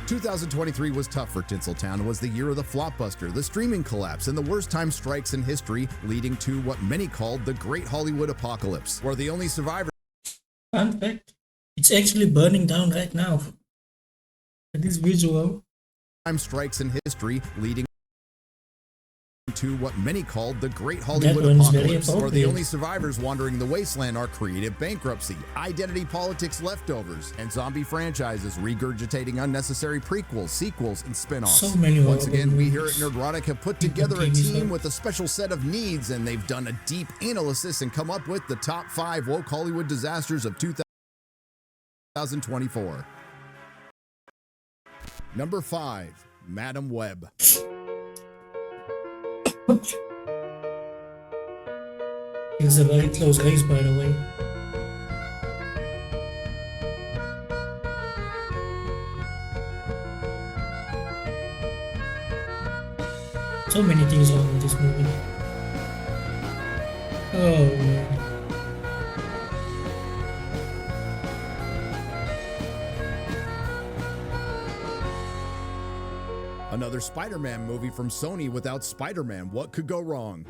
2023 was tough for Tinseltown. It was the year of the flopbuster, the streaming collapse, and the worst time strikes in history, leading to what many called the Great Hollywood Apocalypse, where the only survivors. Fun fact, it's actually burning down right now. This visual. Time strikes in history, leading to what many called the Great Hollywood Apocalypse, where the only survivors wandering the wasteland are creative bankruptcy, identity politics leftovers, and zombie franchises regurgitating unnecessary prequels, sequels, and spin-offs. So many. Once again, we here at Nerdrotic have put together a team with a special set of needs, and they've done a deep analysis and come up with the top 5 woke Hollywood disasters of 2024. Number 5, Madam Web. It's a very close race, by the way. So many things wrong with this movie. Oh man. Another Spider-Man movie from Sony without Spider-Man. What could go wrong?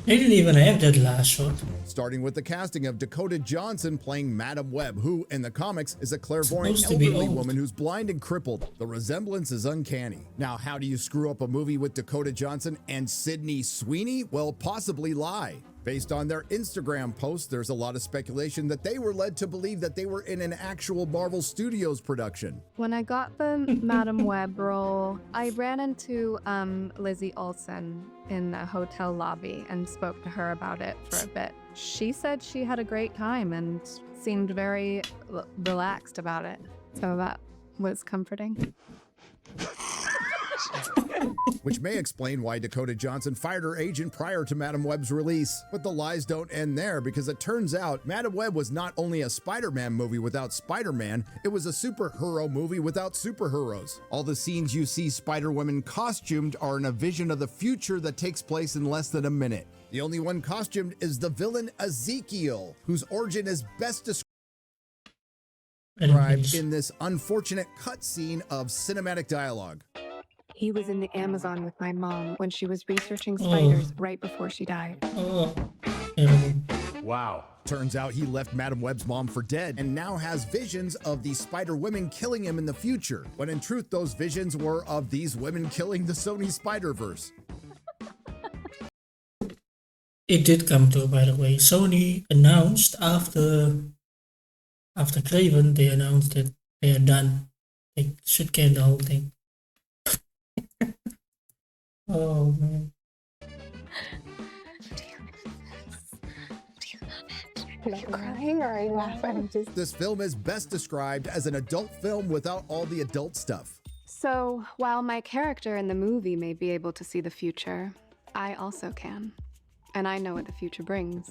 They didn't even have that last shot. Starting with the casting of Dakota Johnson playing Madam Web, who, in the comics, is a clairvoyant Supposed to be elderly old. woman who's blind and crippled. The resemblance is uncanny. Now, how do you screw up a movie with Dakota Johnson and Sydney Sweeney? Well, possibly lie. Based on their Instagram post, there's a lot of speculation that they were led to believe that they were in an actual Marvel Studios production. When I got the Madam Web role, I ran into Lizzie Olsen in the hotel lobby and spoke to her about it for a bit. She said she had a great time and seemed very relaxed about it. So that was comforting. Which may explain why Dakota Johnson fired her agent prior to Madam Web's release. But the lies don't end there, because it turns out Madam Web was not only a Spider-Man movie without Spider-Man, it was a superhero movie without superheroes. All the scenes you see Spider-Women costumed are in a vision of the future that takes place in less than a minute. The only one costumed is the villain Ezekiel, whose origin is best described in this unfortunate cutscene of cinematic dialogue. He was in the Amazon with my mom when she was researching spiders right before she died. Wow. Turns out he left Madam Web's mom for dead and now has visions of these Spider Women killing him in the future, when in truth those visions were of these women killing the Sony Spider-Verse. It did come true, by the way. Sony announced after Craven, they announced that they are done. They should can the whole thing. Oh man. Are you crying or are you laughing? This film is best described as an adult film without all the adult stuff. So while my character in the movie may be able to see the future, I also can. And I know what the future brings.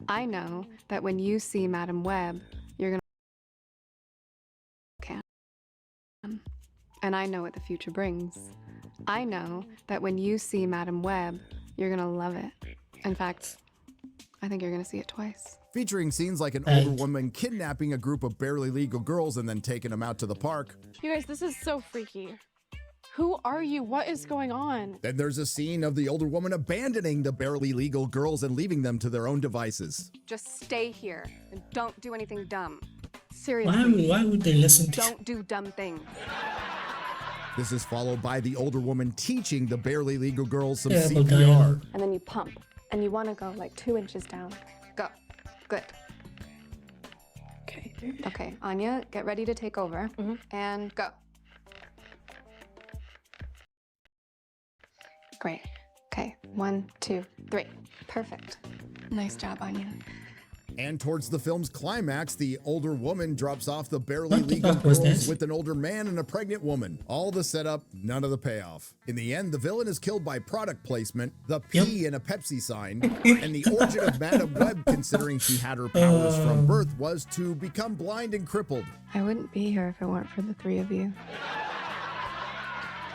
I know that when you see Madam Web, you're gonna can. And I know what the future brings. I know that when you see Madam Web, you're gonna love it. In fact, I think you're gonna see it twice. Featuring scenes like an older woman kidnapping a group of barely legal girls and then taking them out to the park. You guys, this is so freaky. Who are you? What is going on? Then there's a scene of the older woman abandoning the barely legal girls and leaving them to their own devices. Just stay here and don't do anything dumb. Seriously. Why would they listen to Don't do dumb things. This is followed by the older woman teaching the barely legal girls some Terrible CPR. dialogue. And then you pump, and you want to go like 2 inches down. Go. Good. Okay. Okay, Anya, get ready to take over. And go. Great. Okay, 1, 2, 3. Perfect. Nice job, Anya. And towards the film's climax, the older woman drops off the barely What the legal fuck was girls this? with an older man and a pregnant woman. All the setup, none of the payoff. In the end, the villain is killed by product placement, the P in a Pepsi sign, and the origin of Madam Web, considering she had her powers from birth, was to become blind and crippled. I wouldn't be here if it weren't for the 3 of you.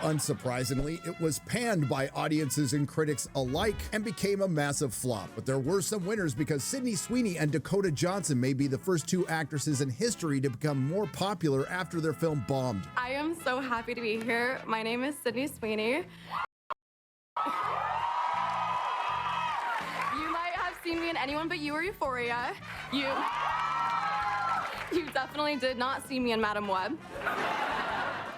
Unsurprisingly, it was panned by audiences and critics alike and became a massive flop. But there were some winners because Sydney Sweeney and Dakota Johnson may be the first two actresses in history to become more popular after their film bombed. I am so happy to be here. My name is Sydney Sweeney. You might have seen me in Anyone But You or Euphoria. You definitely did not see me in Madam Web.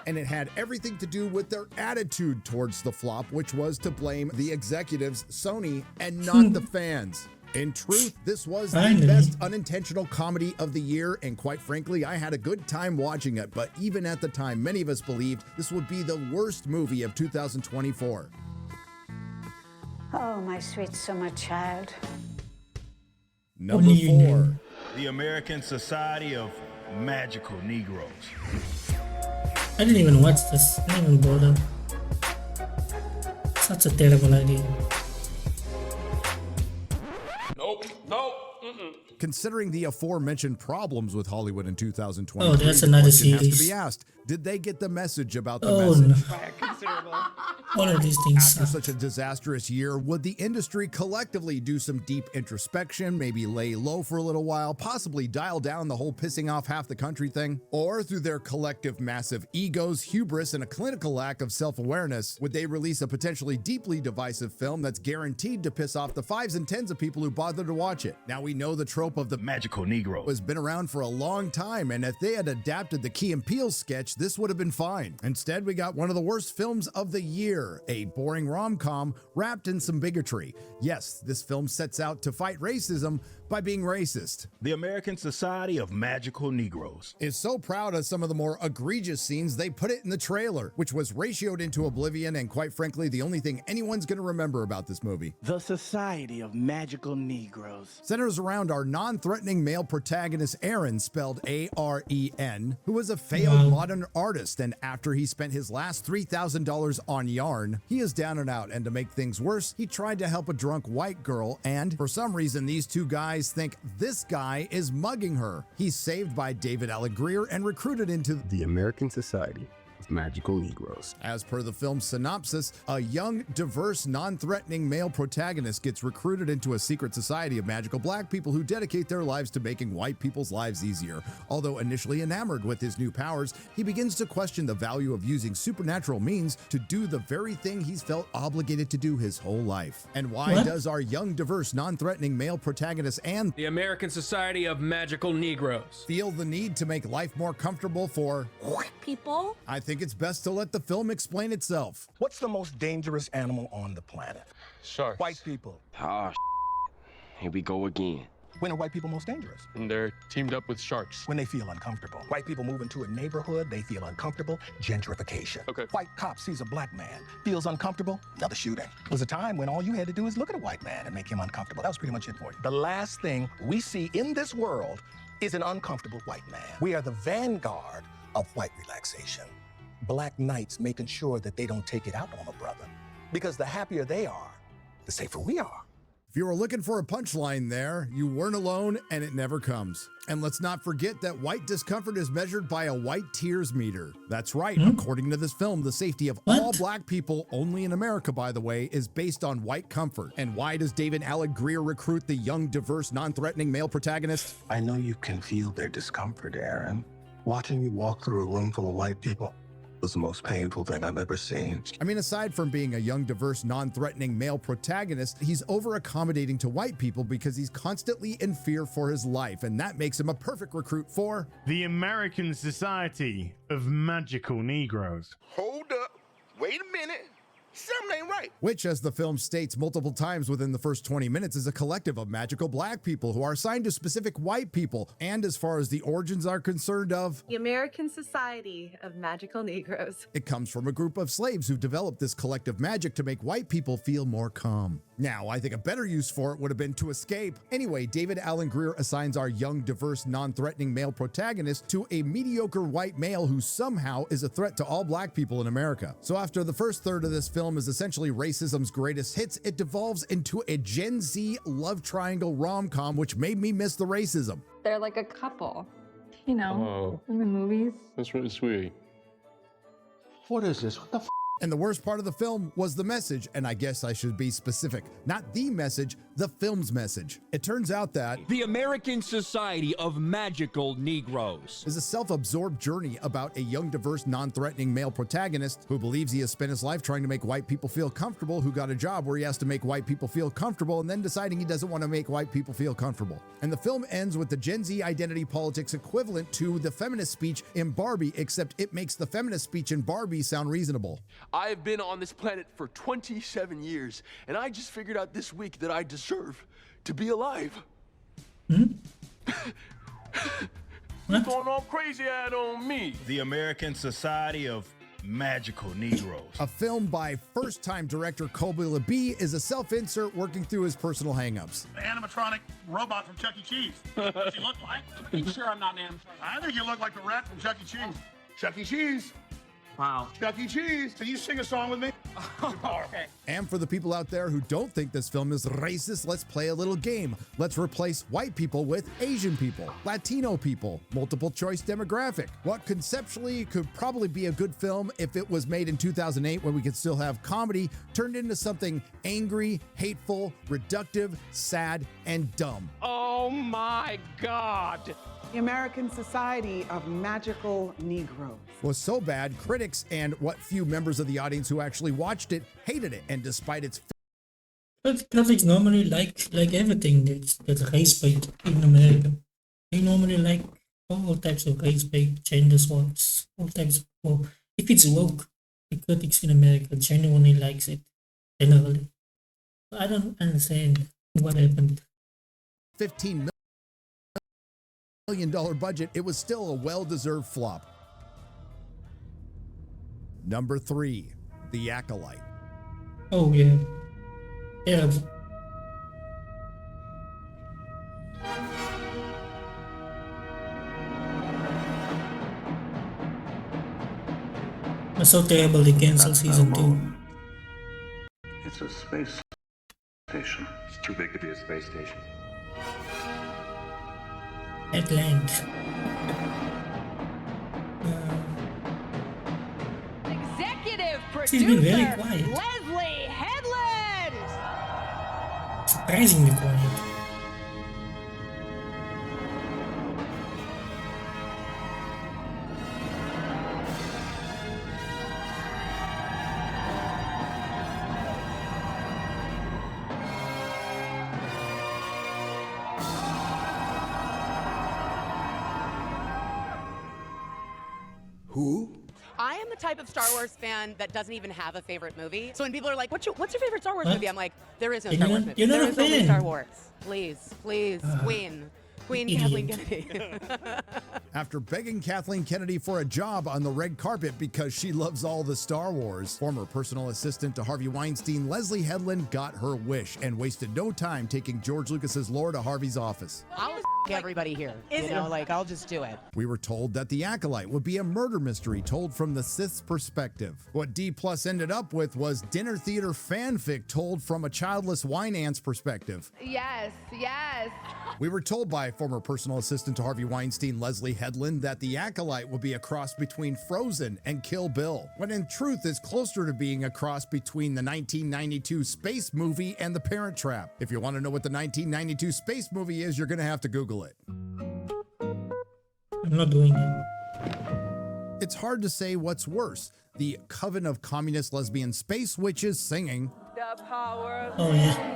And it had everything to do with their attitude towards the flop, which was to blame the executives, Sony, and not the fans. In truth, this was the best unintentional comedy of the year, and quite frankly, I had a good time watching it, but even at the time, many of us believed this would be the worst movie of 2024. Oh, my sweet summer child. Number 4. The American Society of Magical Negroes. I didn't even watch this. I didn't even bother. Such a terrible idea. Considering the aforementioned problems with Hollywood in 2020, Oh, that's another has to series. be asked, did they get the message about the message? No. All of these things After suck. such a disastrous year, would the industry collectively do some deep introspection, maybe lay low for a little while, possibly dial down the whole pissing off half the country thing? Or through their collective massive egos, hubris, and a clinical lack of self-awareness, would they release a potentially deeply divisive film that's guaranteed to piss off the 5s and 10s of people who bother to watch it? Now we know the trope of the Magical Negro has been around for a long time, and if they had adapted the Key and Peele sketch, this would have been fine. Instead, we got one of the worst films of the year, a boring rom-com wrapped in some bigotry. Yes, this film sets out to fight racism by being racist. The American Society of Magical Negroes Is so proud of some of the more egregious scenes, they put it in the trailer, which was ratioed into oblivion and quite frankly, the only thing anyone's gonna remember about this movie. The Society of Magical Negroes. Centers around our non-threatening male protagonist Aaron, spelled A-R-E-N, who was a failed modern artist, and after he spent his last $3,000 on yarn, he is down and out, and to make things worse, he tried to help a drunk white girl, and for some reason these two guys think this guy is mugging her. He's saved by David Alan Grier and recruited into the American Society of Magical Negroes. As per the film's synopsis, a young, diverse, non-threatening male protagonist gets recruited into a secret society of magical black people who dedicate their lives to making white people's lives easier. Although initially enamored with his new powers, he begins to question the value of using supernatural means to do the very thing he's felt obligated to do his whole life. And why does our young, diverse, non-threatening male protagonist and the American Society of Magical Negroes feel the need to make life more comfortable for People? I think it's best to let the film explain itself. What's the most dangerous animal on the planet? Sharks. White people. Ah, here we go again. When are white people most dangerous? And they're teamed up with sharks. When they feel uncomfortable. White people move into a neighborhood, they feel uncomfortable, gentrification. Okay. White cop sees a black man, feels uncomfortable, another shooting. There was a time when all you had to do is look at a white man and make him uncomfortable. That was pretty much it for you. The last thing we see in this world is an uncomfortable white man. We are the vanguard of white relaxation. Black knights making sure that they don't take it out on a brother. Because the happier they are, the safer we are. If you were looking for a punchline there, you weren't alone, and it never comes. And let's not forget that white discomfort is measured by a white tears meter. That's right, according to this film, the safety of all black people, only in America by the way, is based on white comfort. And why does David Alan Grier recruit the young, diverse, non-threatening male protagonist? I know you can feel their discomfort, Aaron. Watching you walk through a room full of white people was the most painful thing I've ever seen. I mean, aside from being a young, diverse, non-threatening male protagonist, he's over-accommodating to white people because he's constantly in fear for his life, and that makes him a perfect recruit for the American Society of Magical Negroes. Hold up. Wait a minute. Something ain't right. Which, as the film states multiple times within the first 20 minutes, is a collective of magical black people who are assigned to specific white people, and as far as the origins are concerned of The American Society of Magical Negroes. it comes from a group of slaves who developed this collective magic to make white people feel more calm. Now, I think a better use for it would have been to escape. Anyway, David Alan Grier assigns our young, diverse, non-threatening male protagonist to a mediocre white male who somehow is a threat to all black people in America. So after the first third of this film is essentially racism's greatest hits, it devolves into a Gen Z love triangle rom-com, which made me miss the racism. They're like a couple, you know, in the movies. That's really sweet. What is this? What the And the worst part of the film was the message, and I guess I should be specific. Not the message, the film's message. It turns out that the American Society of Magical Negroes is a self-absorbed journey about a young, diverse, non-threatening male protagonist who believes he has spent his life trying to make white people feel comfortable, who got a job where he has to make white people feel comfortable, and then deciding he doesn't want to make white people feel comfortable. And the film ends with the Gen Z identity politics equivalent to the feminist speech in Barbie, except it makes the feminist speech in Barbie sound reasonable. I've been on this planet for 27 years, and I just figured out this week that I deserve to be alive. You going all crazy-eyed on me. The American Society of Magical Negroes. A film by first-time director Colby LeBee is a self-insert working through his personal hang-ups. The animatronic robot from Chuck E. Cheese. What does he look like? Are you sure I'm not an animatronic? I think you look like the rat from Chuck E. Cheese. Chuck E. Cheese. Wow. Chuck E. Cheese. Can you sing a song with me? Okay. And for the people out there who don't think this film is racist, let's play a little game. Let's replace white people with Asian people, Latino people, multiple choice demographic. What conceptually could probably be a good film if it was made in 2008 when we could still have comedy turned into something angry, hateful, reductive, sad, and dumb. Oh my God. The American Society of Magical Negroes Was so bad, critics and what few members of the audience who actually watched it hated it, and despite its But critics normally like everything that's race-bait in America. They normally like all types of race-bait, gender swaps, all types of... Well, if it's woke, the critics in America genuinely likes it, generally. I don't understand what happened. $15 million budget, it was still a well-deserved flop. Number 3, The Acolyte. Oh yeah. Terrible. It's so terrible they canceled season 2. It's a space station. It's too big to be a space station. Headland. Executive She's been very producer quiet. Leslie Headland. Surprisingly quiet. Who? I am the type of Star Wars fan that doesn't even have a favorite movie. So when people are like, "What's your favorite Star Wars What? movie?" I'm like, "There is no You're Star not- Wars movie. you're not There a is only fan. Star Wars." Please, Queen idiot. Kathleen Kennedy. After begging Kathleen Kennedy for a job on the red carpet because she loves all the Star Wars, former personal assistant to Harvey Weinstein, Leslie Headland got her wish and wasted no time taking George Lucas's lore to Harvey's office. I'll everybody here. I'll just do it. We were told that The Acolyte would be a murder mystery told from the Sith's perspective. What D+ ended up with was dinner theater fanfic told from a childless wine ant's perspective. Yes, yes. We were told by former personal assistant to Harvey Weinstein, Leslie Headland, that The Acolyte would be a cross between Frozen and Kill Bill, when in truth is closer to being a cross between the 1992 space movie and The Parent Trap. If you want to know what the 1992 space movie is, you're going to have to Google it. I'm not doing it. It's hard to say what's worse, the coven of communist lesbian space witches singing, Oh yeah.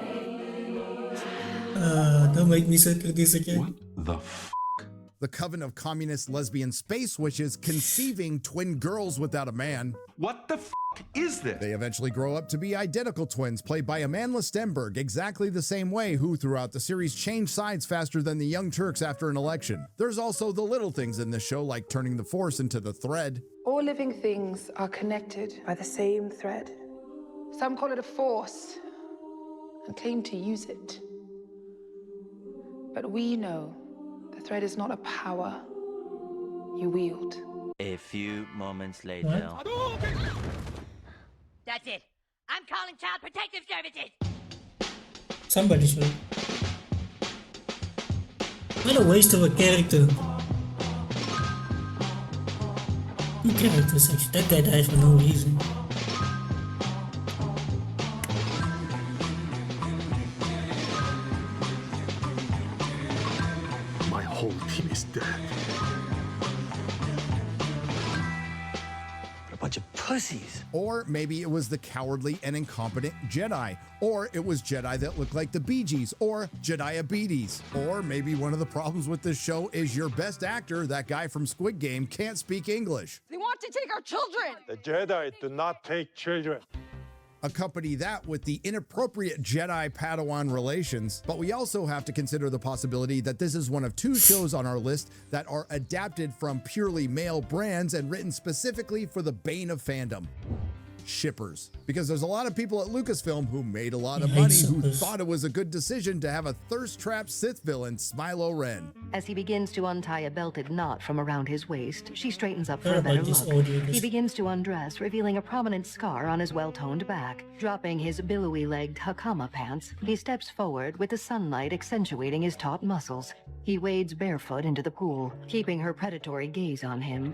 Don't make me circle this again. the coven of communist lesbian space witches conceiving twin girls without a man. What the is this? They eventually grow up to be identical twins played by Amandla Stenberg, exactly the same way, who throughout the series changed sides faster than the Young Turks after an election. There's also the little things in this show, like turning the Force into the thread. All living things are connected by the same thread. Some call it a force and claim to use it. But we know the thread is not a power you wield. A few moments later. That's it. I'm calling Child Protective Services. Somebody should. What a waste of a character. 2 characters actually. That guy died for no reason. whole team is dead. A bunch of pussies. Or maybe it was the cowardly and incompetent Jedi. Or it was Jedi that looked like the Bee Gees or Jediabetes. Or maybe one of the problems with this show is your best actor, that guy from Squid Game, can't speak English. They want to take our children! The Jedi do not take children. Accompany that with the inappropriate Jedi-Padawan relations, but we also have to consider the possibility that this is one of 2 shows on our list that are adapted from purely male brands and written specifically for the bane of fandom. Shippers. Because there's a lot of people at Lucasfilm who made a lot of money who thought it was a good decision to have a thirst-trapped Sith villain, Smilo Ren. As he begins to untie a belted knot from around his waist, she straightens up for a better look. He begins to undress, revealing a prominent scar on his well-toned back. Dropping his billowy-legged Hakama pants, he steps forward with the sunlight accentuating his taut muscles. He wades barefoot into the pool, keeping her predatory gaze on him.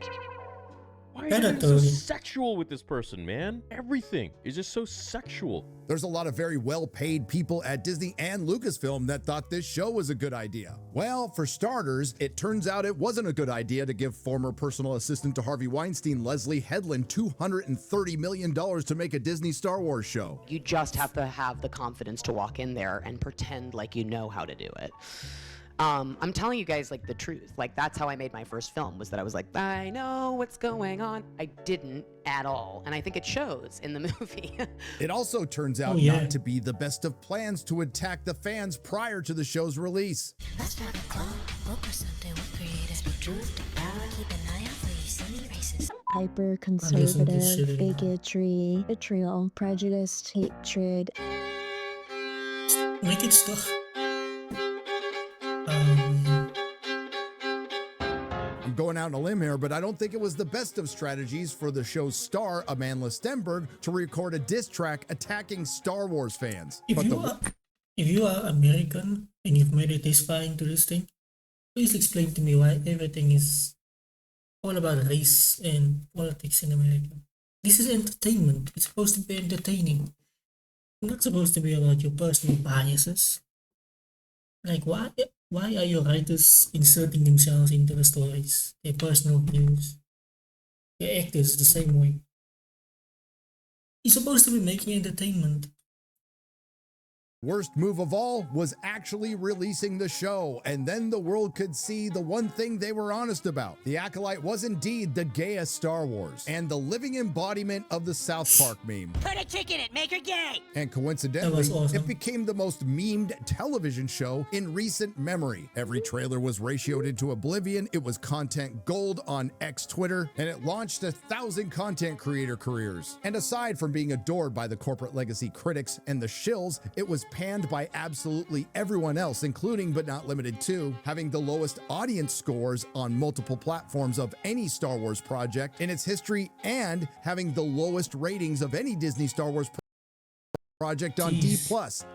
Why is it so sexual with this person, man? Everything is just so sexual. There's a lot of very well-paid people at Disney and Lucasfilm that thought this show was a good idea. Well, for starters, it turns out it wasn't a good idea to give former personal assistant to Harvey Weinstein, Leslie Headland, $230 million to make a Disney Star Wars show. You just have to have the confidence to walk in there and pretend like you know how to do it. I'm telling you guys like the truth. Like that's how I made my first film, was that I was like, I know what's going on. I didn't at all. And I think it shows in the movie. It also turns out not to be the best of plans to attack the fans prior to the show's release. Let's start a club, book or something with creators. Truth to power, keep an eye out for you silly racists. Hyper-conservative, bigotry, vitriol, prejudice, hatred. Make it stop. I'm going out on a limb here, but I don't think it was the best of strategies for the show's star, Amandla Stenberg, to record a diss track attacking Star Wars fans. If you are American and you've made it this far into this thing, please explain to me why everything is all about race and politics in America. This is entertainment. It's supposed to be entertaining. It's not supposed to be about your personal biases. Like, why are your writers inserting themselves into the stories, their personal views? Their actors the same way. You're supposed to be making entertainment. Worst move of all was actually releasing the show, and then the world could see the one thing they were honest about. The Acolyte was indeed the gayest Star Wars, and the living embodiment of the South Park meme. Put a chick in it, make her gay! And coincidentally, awesome. It became the most memed television show in recent memory. Every trailer was ratioed into oblivion, it was content gold on X Twitter, and it launched 1,000 content creator careers. And aside from being adored by the corporate legacy critics and the shills, it was panned by absolutely everyone else, including but not limited to having the lowest audience scores on multiple platforms of any Star Wars project in its history, and having the lowest ratings of any Disney Star Wars project on D+.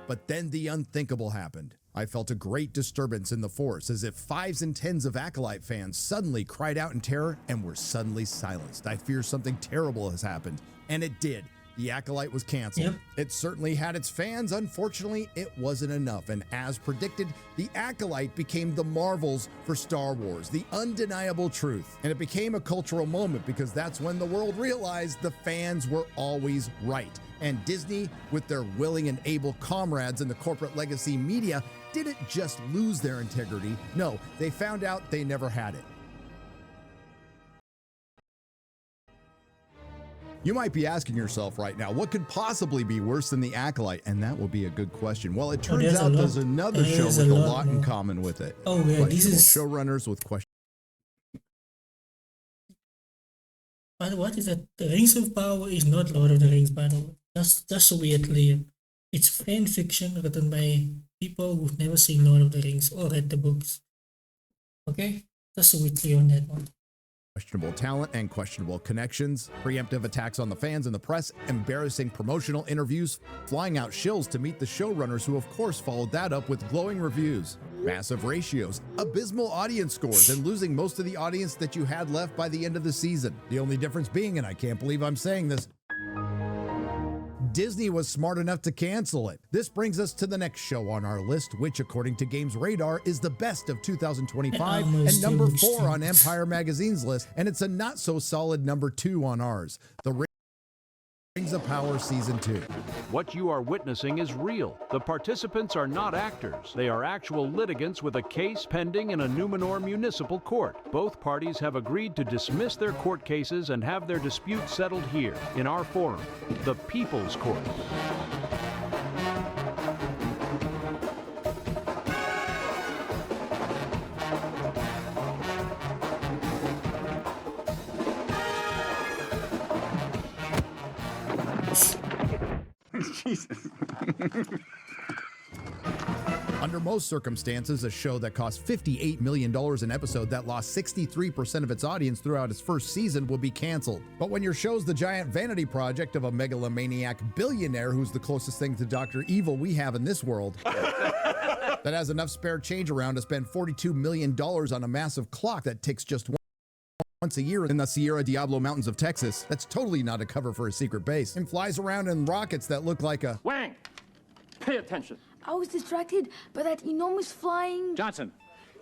But then the unthinkable happened. I felt a great disturbance in the Force, as if 5s and 10s of Acolyte fans suddenly cried out in terror and were suddenly silenced. I fear something terrible has happened, and it did. The Acolyte was canceled. Yep. It certainly had its fans. Unfortunately, it wasn't enough. And as predicted, the Acolyte became the Marvels for Star Wars, the undeniable truth. And it became a cultural moment because that's when the world realized the fans were always right. And Disney, with their willing and able comrades in the corporate legacy media, didn't just lose their integrity. No, they found out they never had it. You might be asking yourself right now, what could possibly be worse than The Acolyte? And that would be a good question. Well, it turns out there's another show with a lot in common with it. Oh, yeah, this is showrunners with questions. But what is that? The Rings of Power is not Lord of the Rings, by the way. Just so we are clear. It's fan fiction written by people who've never seen Lord of the Rings or read the books. Okay? Just so we're clear on that one. Questionable talent and questionable connections, preemptive attacks on the fans and the press, embarrassing promotional interviews, flying out shills to meet the showrunners who of course followed that up with glowing reviews, massive ratios, abysmal audience scores, and losing most of the audience that you had left by the end of the season. The only difference being, and I can't believe I'm saying this, Disney was smart enough to cancel it. This brings us to the next show on our list, which according to Games Radar is the best of 2025 and number 4 on Empire Magazine's list, and it's a not so solid number 2 on ours. The Rings of Power Season 2. What you are witnessing is real. The participants are not actors. They are actual litigants with a case pending in a Numenor municipal court. Both parties have agreed to dismiss their court cases and have their dispute settled here, in our forum, the People's Court. Jesus. Under most circumstances, a show that cost $58 million an episode that lost 63% of its audience throughout its first season will be canceled. But when your show's the giant vanity project of a megalomaniac billionaire who's the closest thing to Dr. Evil we have in this world, that has enough spare change around to spend $42 million on a massive clock that ticks just once a year in the Sierra Diablo Mountains of Texas, that's totally not a cover for a secret base, and flies around in rockets that look like a... Wang! Pay attention. I was distracted by that enormous flying... Johnson.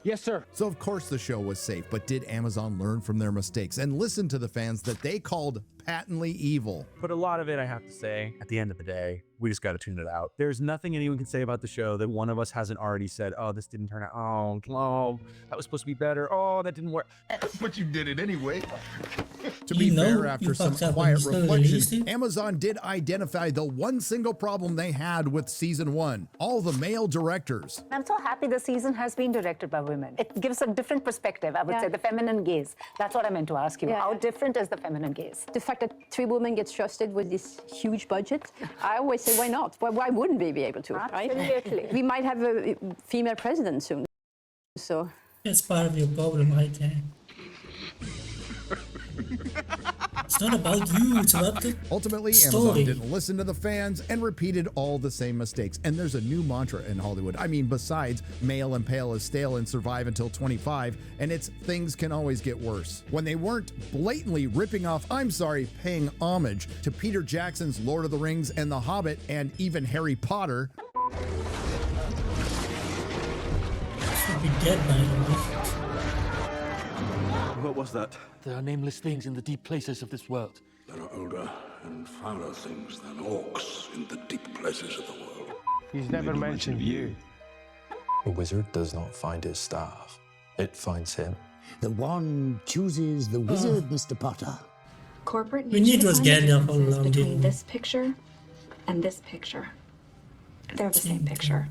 Yes, sir. So of course the show was safe, but did Amazon learn from their mistakes and listen to the fans that they called patently evil? But a lot of it, I have to say, at the end of the day, we just got to tune it out. There's nothing anyone can say about the show that one of us hasn't already said, oh, this didn't turn out, oh, that was supposed to be better, oh, that didn't work. But you did it anyway. To be fair, after some quiet reflection, Amazon did identify the one single problem they had with season 1, all the male directors. I'm so happy the season has been directed by women. It gives a different perspective, I would say, the feminine gaze. That's what I meant to ask you. How different is the feminine gaze? The fact that 3 women get trusted with this huge budget, I always say, why not? Why wouldn't we be able to, Absolutely. right? We might have a female president soon, so... That's part of your problem right there. It's not about you, it's about the Ultimately, story. Amazon didn't listen to the fans and repeated all the same mistakes. And there's a new mantra in Hollywood. I mean, besides male and pale is stale and survive until 25, and it's things can always get worse. When they weren't blatantly ripping off, paying homage to Peter Jackson's Lord of the Rings and The Hobbit and even Harry Potter. Should be dead by now. What was that? There are nameless things in the deep places of this world. There are older and fouler things than orcs in the deep places of the world. He's never mentioned you. A wizard does not find his staff. It finds him. The wand chooses the wizard, Mr. Potter. Corporate We need was Gandalf all along, between didn't we? this picture and this picture. They're the same picture.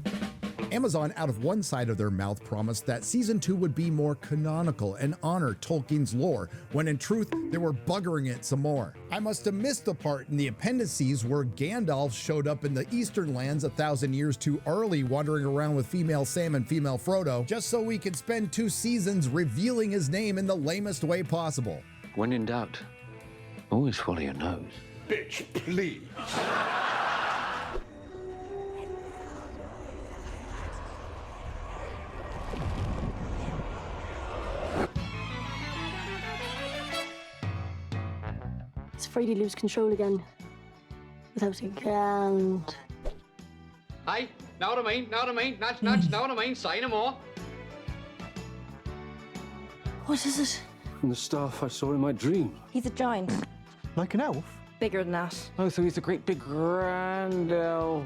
Amazon, out of one side of their mouth, promised that season 2 would be more canonical and honor Tolkien's lore, when in truth, they were buggering it some more. I must have missed the part in the appendices where Gandalf showed up in the Eastern lands 1,000 years too early, wandering around with female Sam and female Frodo, just so we could spend 2 seasons revealing his name in the lamest way possible. When in doubt, always follow your nose. Bitch, please. He's afraid he'd lose control again. Without a grand. Hey, know what I mean? Know what I mean? Nudge, nudge, know what I mean? Say no more. What is it? From the stuff I saw in my dream. He's a giant. Like an elf? Bigger than that. Oh, so he's a great big grand elf.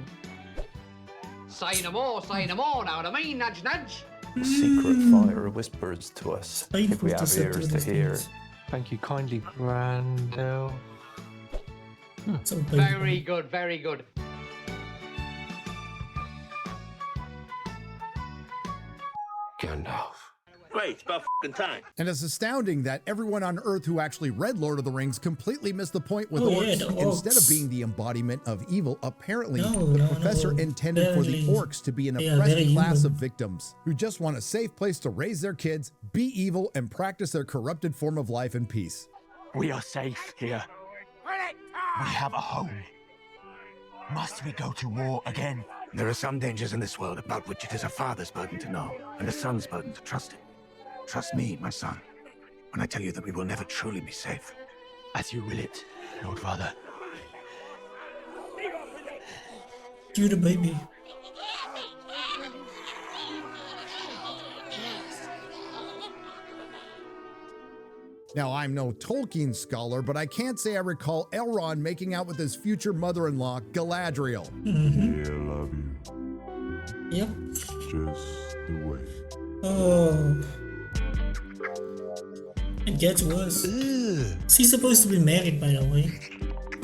Say no more, know what I mean? Nudge, nudge. The secret fire whispers to us if we have ears to hear. Thank you kindly, grand elf. Very good, very good. Gandalf. Great, it's about f***ing time. And it's astounding that everyone on Earth who actually read Lord of the Rings completely missed the point with Oh, orcs. yeah, the orcs. Instead of being the embodiment of evil, apparently No, the no, professor no. intended for the Barely. orcs to be an They are oppressed very class human. of victims who just want a safe place to raise their kids, be evil, and practice their corrupted form of life in peace. We are safe here. We have a home. Must we go to war again? There are some dangers in this world about which it is a father's burden to know, and a son's burden to trust him. Trust me, my son, when I tell you that we will never truly be safe. As you will it, Lord Father. You the baby. Now, I'm no Tolkien scholar, but I can't say I recall Elrond making out with his future mother-in-law, Galadriel. Yeah, I love you. Yep. Just the way. Oh. It gets worse. She's supposed to be married, by the way.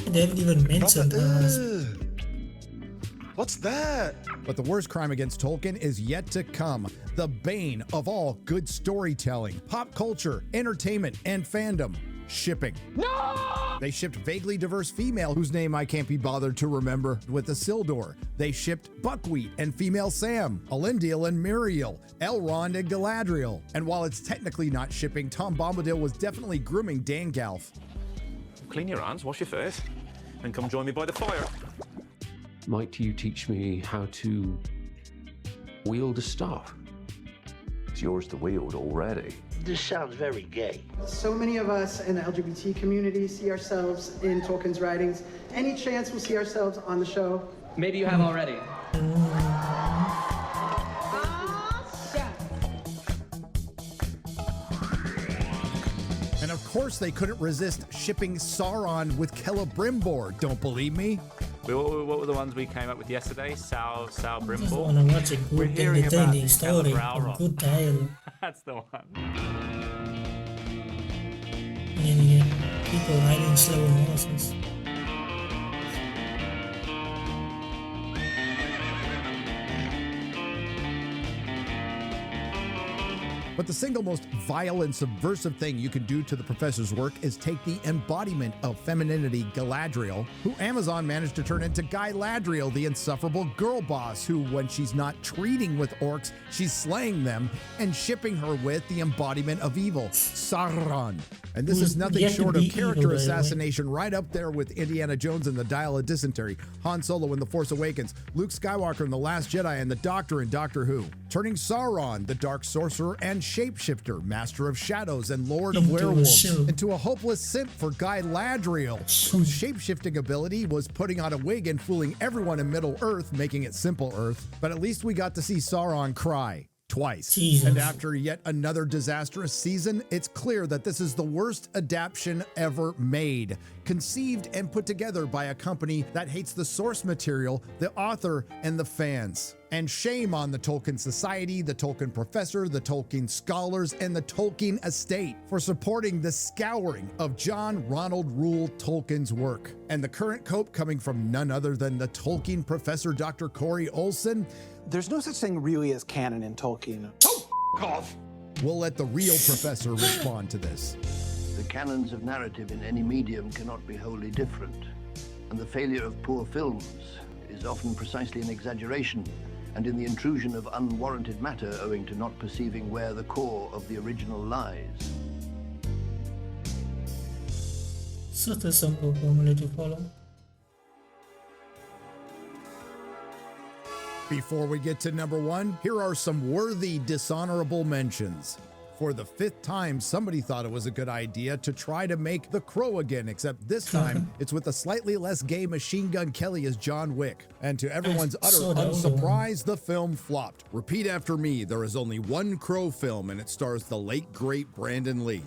They haven't even mentioned her. What's that? But the worst crime against Tolkien is yet to come. The bane of all good storytelling, pop culture, entertainment, and fandom. Shipping. No! They shipped vaguely diverse female, whose name I can't be bothered to remember, with Isildur. They shipped Buckwheat and female Sam, Elendil and Miriel, Elrond and Galadriel. And while it's technically not shipping, Tom Bombadil was definitely grooming Dangalf. Clean your hands, wash your face, and come join me by the fire. Might you teach me how to wield a staff? It's yours to wield already. This sounds very gay. So many of us in the LGBT community see ourselves in Tolkien's writings. Any chance we'll see ourselves on the show? Maybe you have already. And of course they couldn't resist shipping Sauron with Celebrimbor, don't believe me? What were the ones we came up with yesterday? Sal Brimbor. I want to watch a good entertaining story, a good tale. That's the one. And you get people riding slow horses. But the single most vile and subversive thing you can do to the professor's work is take the embodiment of femininity, Galadriel, who Amazon managed to turn into Guy Ladriel, the insufferable girl boss, who, when she's not treating with orcs, she's slaying them, and shipping her with the embodiment of evil, Sauron. And this is nothing short of character assassination, right up there with Indiana Jones and the Dial of Dysentery, Han Solo in The Force Awakens, Luke Skywalker in The Last Jedi, and the Doctor in Doctor Who. Turning Sauron, the dark sorcerer and shapeshifter, master of shadows and lord of werewolves, into a hopeless simp for Guy Ladriel, whose shapeshifting ability was putting on a wig and fooling everyone in Middle Earth, making it Simple Earth. But at least we got to see Sauron cry. Twice. Jesus. And after yet another disastrous season, it's clear that this is the worst adaptation ever made, conceived and put together by a company that hates the source material, the author, and the fans. And shame on the Tolkien Society, the Tolkien Professor, the Tolkien Scholars, and the Tolkien Estate for supporting the scouring of John Ronald Reuel Tolkien's work. And the current cope coming from none other than the Tolkien Professor Dr. Corey Olsen. There's no such thing really as canon in Tolkien. Off. We'll let the real professor respond to this. The canons of narrative in any medium cannot be wholly different, and the failure of poor films is often precisely an exaggeration and in the intrusion of unwarranted matter owing to not perceiving where the core of the original lies. Such a simple formula to follow. Before we get to number one, here are some worthy dishonorable mentions. For the 5th time, somebody thought it was a good idea to try to make The Crow again, except this time it's with a slightly less gay Machine Gun Kelly as John Wick. And to everyone's utter unsurprise, the film flopped. Repeat after me, there is only one Crow film and it stars the late great Brandon Lee.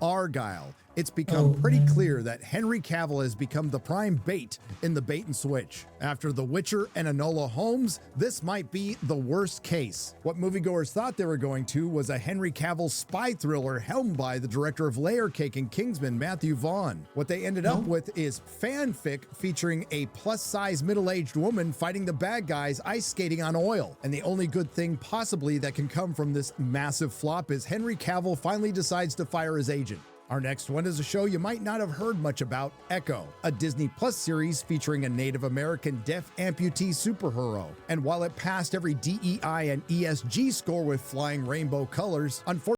Argyle. It's become pretty clear that Henry Cavill has become the prime bait in the bait and switch. After The Witcher and Enola Holmes, this might be the worst case. What moviegoers thought they were going to was a Henry Cavill spy thriller helmed by the director of Layer Cake and Kingsman, Matthew Vaughn. What they ended up with is fanfic featuring a plus-size middle-aged woman fighting the bad guys ice skating on oil. And the only good thing possibly that can come from this massive flop is Henry Cavill finally decides to fire his agent. Our next one is a show you might not have heard much about, Echo, a Disney Plus series featuring a Native American deaf amputee superhero. And while it passed every DEI and ESG score with flying rainbow colors, unfortunately,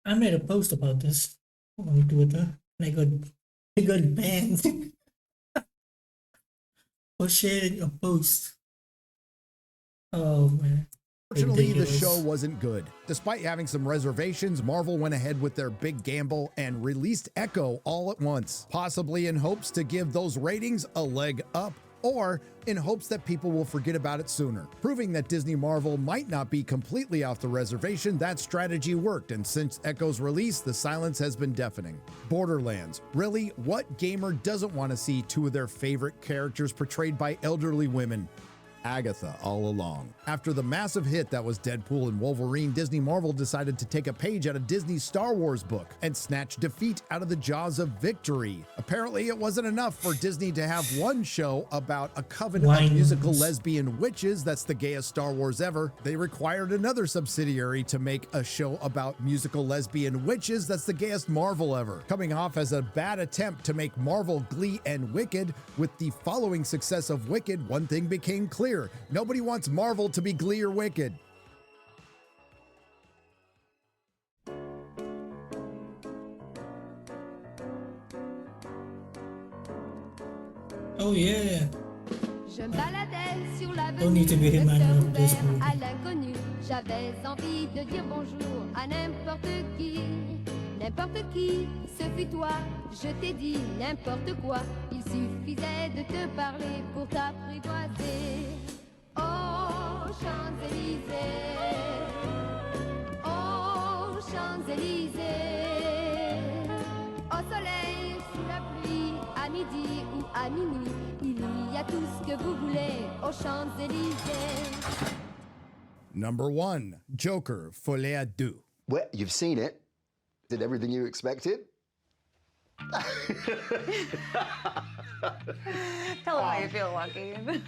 I made a post about this on Twitter. I got banned for sharing a post. Oh man. Unfortunately, the show wasn't good. Despite having some reservations, Marvel went ahead with their big gamble and released Echo all at once, possibly in hopes to give those ratings a leg up. or in hopes that people will forget about it sooner. Proving that Disney Marvel might not be completely off the reservation, that strategy worked, and since Echo's release, the silence has been deafening. Borderlands. Really, what gamer doesn't want to see two of their favorite characters portrayed by elderly women? Agatha all along. After the massive hit that was Deadpool and Wolverine, Disney Marvel decided to take a page out of Disney's Star Wars book and snatch defeat out of the jaws of victory. Apparently, it wasn't enough for Disney to have one show about a coven of musical lesbian witches that's the gayest Star Wars ever. They required another subsidiary to make a show about musical lesbian witches that's the gayest Marvel ever. Coming off as a bad attempt to make Marvel Glee and Wicked, with the following success of Wicked, one thing became clear. Nobody wants Marvel to be Glee or Wicked. Oh yeah. Je me baladais sur Don't need to be l'avenue, him le cœur in this ouvert movie. à l'inconnu. J'avais envie de dire bonjour à n'importe qui. N'importe qui, ce fut toi, je t'ai dit n'importe quoi. Il suffisait de te parler pour t'apprivoiser. Oh, Champs-Élysées, oh, Champs-Élysées. Au soleil, sous la pluie, à midi ou à minuit, il y a tout ce que vous voulez aux Champs-Élysées. Number 1, Joker, Folie à deux. Well, you've seen it. Did everything you expected? Tell them how you feel, Joaquin.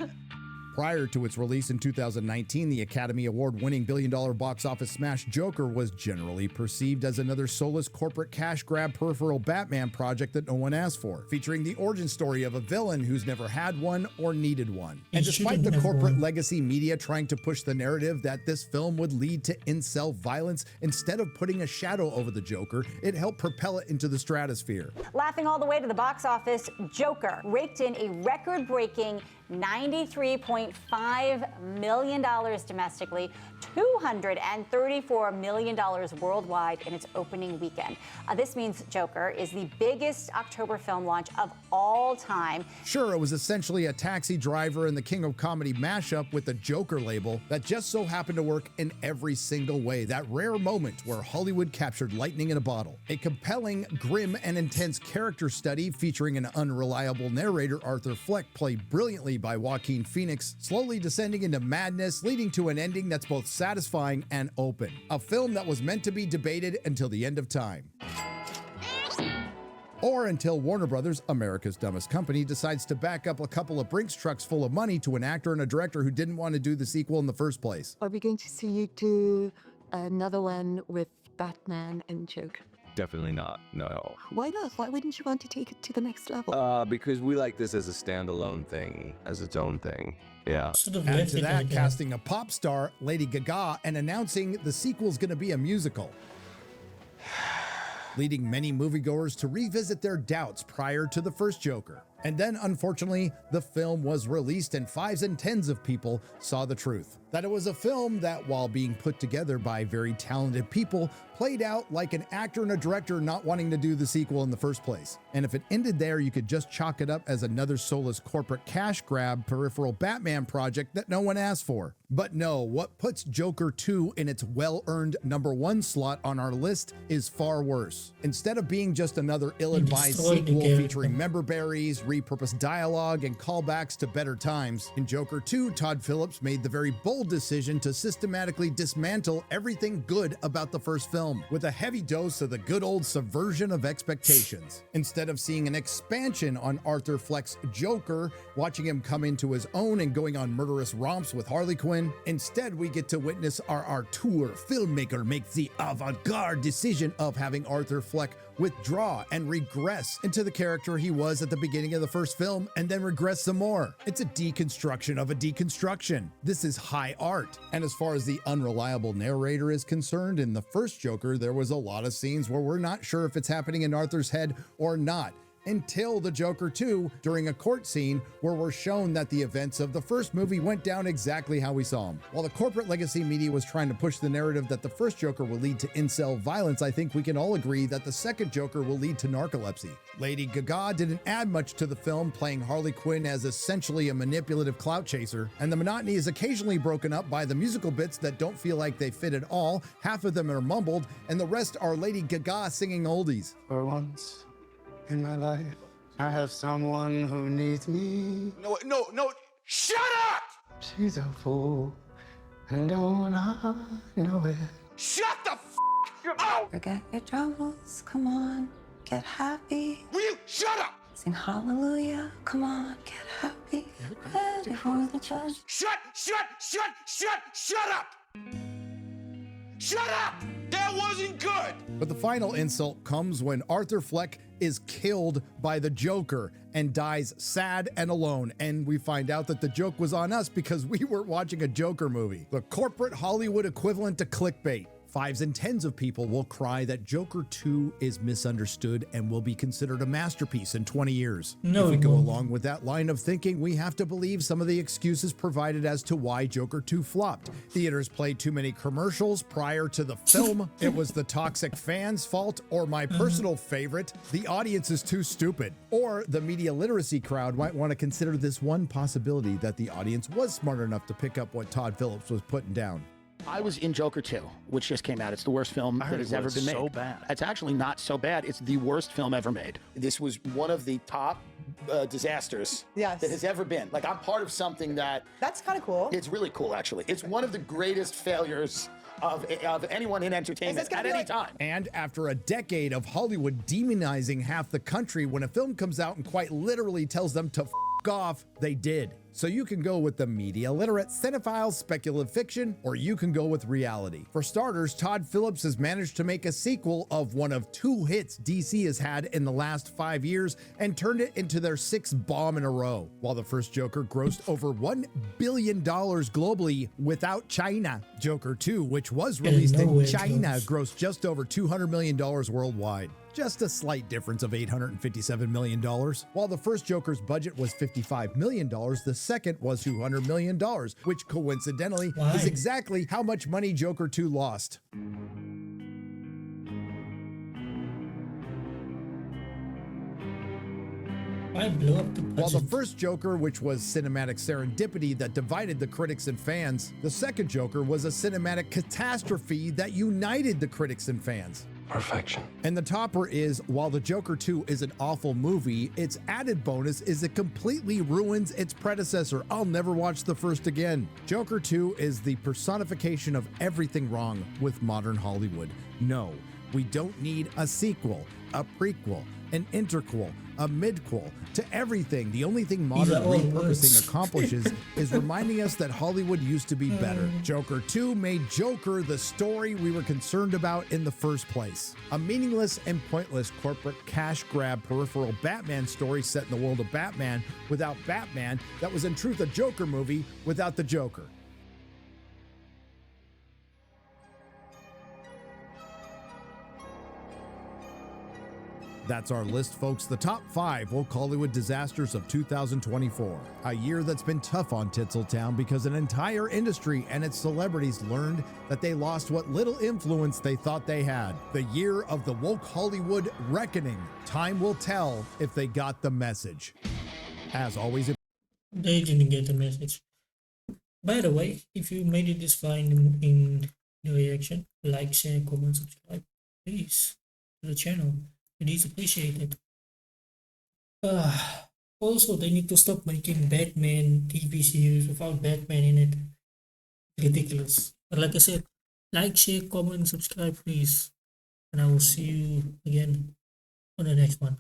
Prior to its release in 2019, the Academy Award-winning billion-dollar box office smash Joker was generally perceived as another soulless corporate cash grab peripheral Batman project that no one asked for, featuring the origin story of a villain who's never had one or needed one. And despite the corporate legacy media trying to push the narrative that this film would lead to incel violence, instead of putting a shadow over the Joker, it helped propel it into the stratosphere. Laughing all the way to the box office, Joker raked in a record-breaking $93.5 million domestically, $234 million worldwide in its opening weekend. This means Joker is the biggest October film launch of all time. Sure, it was essentially a Taxi Driver and the King of Comedy mashup with the Joker label that just so happened to work in every single way. That rare moment where Hollywood captured lightning in a bottle. A compelling, grim, and intense character study featuring an unreliable narrator, Arthur Fleck, played brilliantly by Joaquin Phoenix, slowly descending into madness, leading to an ending that's both satisfying and open. A film that was meant to be debated until the end of time. Or until Warner Brothers, America's dumbest company, decides to back up a couple of Brinks trucks full of money to an actor and a director who didn't want to do the sequel in the first place. Are we going to see you do another one with Batman and Joker? Definitely not, no. Why not? Why wouldn't you want to take it to the next level? Because we like this as a standalone thing, as its own thing. Yeah. Add to that, casting a pop star, Lady Gaga, and announcing the sequel's gonna be a musical, leading many moviegoers to revisit their doubts prior to the first Joker. And then, unfortunately, the film was released and fives and tens of people saw the truth. That it was a film that, while being put together by very talented people, played out like an actor and a director not wanting to do the sequel in the first place. And if it ended there, you could just chalk it up as another soulless corporate cash grab peripheral Batman project that no one asked for. But no, what puts Joker 2 in its well-earned #1 slot on our list is far worse. Instead of being just another ill-advised sequel featuring member berries, repurposed dialogue, and callbacks to better times, in Joker 2, Todd Phillips made the very bold decision to systematically dismantle everything good about the first film, with a heavy dose of the good old subversion of expectations. Instead of seeing an expansion on Arthur Fleck's Joker, watching him come into his own and going on murderous romps with Harley Quinn, instead we get to witness our auteur filmmaker make the avant-garde decision of having Arthur Fleck withdraw and regress into the character he was at the beginning of the first film, and then regress some more. It's a deconstruction of a deconstruction. This is high art. And as far as the unreliable narrator is concerned, in the first Joker, there was a lot of scenes where we're not sure if it's happening in Arthur's head or not. until The Joker 2 during a court scene where we're shown that the events of the first movie went down exactly how we saw them. While the corporate legacy media was trying to push the narrative that the first Joker will lead to incel violence, I think we can all agree that the second Joker will lead to narcolepsy. Lady Gaga didn't add much to the film, playing Harley Quinn as essentially a manipulative clout chaser, and the monotony is occasionally broken up by the musical bits that don't feel like they fit at all. Half of them are mumbled, and the rest are Lady Gaga singing oldies. For once in my life, I have someone who needs me. No, shut up! She's a fool, and don't I know it? Shut the f up! Forget your troubles, come on, get happy. Will you shut up? Sing hallelujah, come on, get happy. Ready for the judge. Shut up! Shut up! That wasn't good! But the final insult comes when Arthur Fleck is killed by the Joker and dies sad and alone. And we find out that the joke was on us because we weren't watching a Joker movie. The corporate Hollywood equivalent to clickbait. 5s and 10s of people will cry that Joker 2 is misunderstood and will be considered a masterpiece in 20 years. No, if we it go won't. along with that line of thinking, we have to believe some of the excuses provided as to why Joker 2 flopped. Theaters played too many commercials prior to the film. It was the toxic fans' fault, or my personal favorite, the audience is too stupid. Or the media literacy crowd might want to consider this one possibility that the audience was smart enough to pick up what Todd Phillips was putting down. I was in Joker 2, which just came out. It's the worst film that has ever been made. so bad. It's actually not so bad. It's the worst film ever made. This was one of the top disasters that has ever been. Like, I'm part of something that's kind of cool. It's really cool, actually. It's one of the greatest failures of anyone in entertainment at any time. And after a decade of Hollywood demonizing half the country, when a film comes out and quite literally tells them to f off, they did. So you can go with the media literate cinephile speculative fiction, or you can go with reality. For starters, Todd Phillips has managed to make a sequel of one of 2 hits DC has had in the last 5 years and turned it into their 6th bomb in a row. While the first Joker grossed over $1 billion globally without China, Joker 2, which was released in China, grossed just over $200 million worldwide. Just a slight difference of $857 million. While the first Joker's budget was $55 million, the second was $200 million, which coincidentally is exactly how much money Joker 2 lost. I blew up the budget. While the first Joker, which was cinematic serendipity that divided the critics and fans, the second Joker was a cinematic catastrophe that united the critics and fans. Perfection. And the topper is, while The Joker 2 is an awful movie, its added bonus is it completely ruins its predecessor. I'll never watch the first again. Joker 2 is the personification of everything wrong with modern Hollywood. No, we don't need a sequel, a prequel, an interquel, a midquel to everything. The only thing modern repurposing accomplishes is reminding us that Hollywood used to be better. Joker 2 made Joker the story we were concerned about in the first place. A meaningless and pointless corporate cash grab peripheral Batman story set in the world of Batman without Batman that was in truth a Joker movie without the Joker. That's our list, folks. The top 5 woke Hollywood disasters of 2024. A year that's been tough on Tinseltown because an entire industry and its celebrities learned that they lost what little influence they thought they had. The year of the woke Hollywood reckoning. Time will tell if they got the message. As always, They didn't get the message. By the way, if you made it this far in the reaction, like, share, comment, subscribe, please, to the channel. It is appreciated. Also, they need to stop making Batman TV series without Batman in it. Ridiculous. But like I said, like, share, comment, subscribe, please. And I will see you again on the next one.